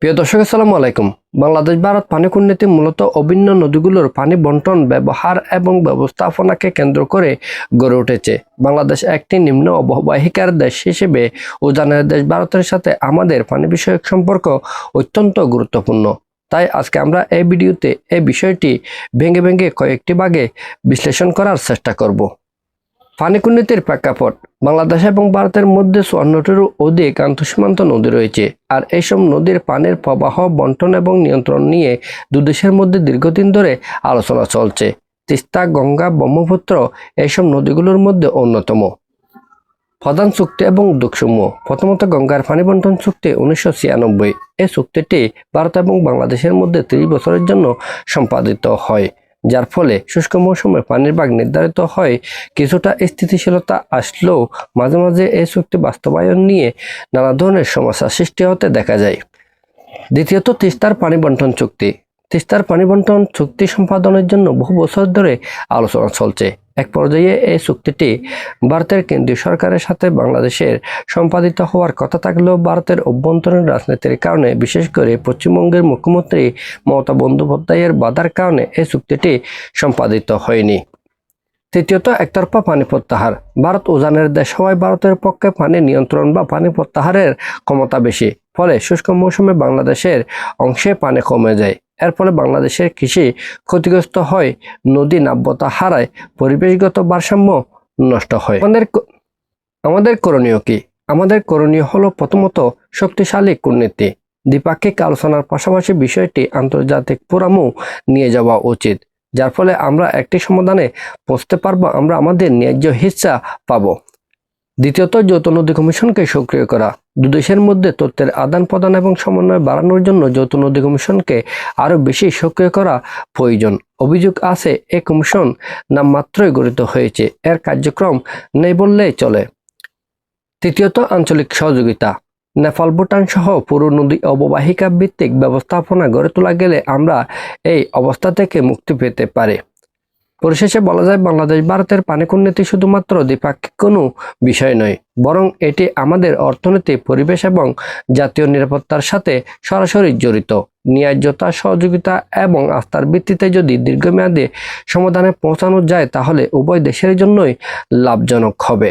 প্রিয় দর্শক, আসসালামু আলাইকুম। বাংলাদেশ ভারত পানি কূটনীতি মূলত অভিন্ন নদীগুলোর পানি বন্টন, ব্যবহার এবং ব্যবস্থাপনাকে কেন্দ্র করে গড়ে উঠেছে। বাংলাদেশ একটি নিম্ন অববাহিকার দেশ হিসেবে উজানের দেশ ভারতের সাথে আমাদের পানি বিষয়ক সম্পর্ক অত্যন্ত গুরুত্বপূর্ণ। তাই আজকে আমরা এই ভিডিওতে এই বিষয়টি ভেঙে ভেঙে কয়েকটি ভাগে বিশ্লেষণ করার চেষ্টা করব। পানি কূটনীতির প্রেক্ষাপট: বাংলাদেশ এবং ভারতের মধ্যে 54টিরও অধিক আন্তঃসীমান্ত নদী রয়েছে, আর এইসব নদীর পানির প্রবাহ, বন্টন এবং নিয়ন্ত্রণ নিয়ে দুদেশের মধ্যে দীর্ঘদিন ধরে আলোচনা চলছে। তিস্তা, গঙ্গা, ব্রহ্মপুত্র এইসব নদীগুলোর মধ্যে অন্যতম। প্রধান চুক্তি এবং উদ্যোগসমূহ: প্রথমত, গঙ্গার পানি বন্টন চুক্তি 1996। এই চুক্তিটি ভারত এবং বাংলাদেশের মধ্যে 30 বছরের জন্য সম্পাদিত হয়, যার ফলে শুষ্ক মৌসুমে পানির ভাগ নির্ধারিত হয়। কিছুটা স্থিতিশীলতা আসলেও মাঝে মাঝে এই চুক্তি বাস্তবায়ন নিয়ে নানা ধরনের সমস্যা সৃষ্টি হতে দেখা যায়। দ্বিতীয়ত, তিস্তার পানি বন্টন চুক্তি। তিস্তার পানি বন্টন চুক্তি সম্পাদনের জন্য বহু বছর ধরে আলোচনা চলছে। এক পর্যায়ে এই চুক্তিটি ভারতের কেন্দ্রীয় সরকারের সাথে বাংলাদেশের সম্পাদিত হওয়ার কথা থাকলেও ভারতের অভ্যন্তরীণ রাজনীতির কারণে, বিশেষ করে পশ্চিমবঙ্গের মুখ্যমন্ত্রী মমতা বন্দ্যোপাধ্যায়ের বাধার কারণে এই চুক্তিটি সম্পাদিত হয়নি। তৃতীয়ত, একতরফা পানি প্রত্যাহার। ভারত উজানের দেশ হওয়ায় ভারতের পক্ষে পানি নিয়ন্ত্রণ বা পানি প্রত্যাহারের ক্ষমতা বেশি। ফলে শুষ্ক মৌসুমে বাংলাদেশের অংশে পানি কমে যায়। এর ফলে বাংলাদেশের কৃষি ক্ষতিগ্রস্ত হয়, নদী নাব্যতা হারায়, পরিবেশগত ভারসাম্য নষ্ট হয়। আমাদের করণীয় কি? আমাদের করণীয় হলো প্রথমত শক্তিশালী কূটনীতি। দ্বিপাক্ষিক আলোচনার পাশাপাশি বিষয়টি আন্তর্জাতিক ফোরামেও নিয়ে যাওয়া উচিত, যার ফলে আমরা একটি সমাধানে পৌঁছতে পারবো, আমরা আমাদের ন্যায্য হিস্সা পাবো। দ্বিতীয়ত, যৌথ নদী কমিশনকে সক্রিয় করা। দুদেশের মধ্যে তথ্যের আদান প্রদান এবং সমন্বয় বাড়ানোর জন্য যৌথ নদী কমিশনকে আরও বেশি সক্রিয় করা প্রয়োজন। অভিযোগ আছে, এই কমিশন নামমাত্রই গঠিত হয়েছে, এর কার্যক্রম নেই বললেই চলে। তৃতীয়ত, আঞ্চলিক সহযোগিতা। নেপাল, ভুটান সহ পুরো নদী অববাহিকা ভিত্তিক ব্যবস্থাপনা গড়ে তোলা গেলে আমরা এই অবস্থা থেকে মুক্তি পেতে পারি। পরিশেষে বলা যায়, বাংলাদেশ ভারতের পানি কূটনীতি শুধুমাত্র দ্বিপাক্ষিক কোনো বিষয় নয়, বরং এটি আমাদের অর্থনীতি, পরিবেশ এবং জাতীয় নিরাপত্তার সাথে সরাসরি জড়িত। ন্যায্যতা, সহযোগিতা এবং আস্থার ভিত্তিতে যদি দীর্ঘমেয়াদী সমাধানে পৌঁছানো যায়, তাহলে উভয় দেশের জন্যই লাভজনক হবে।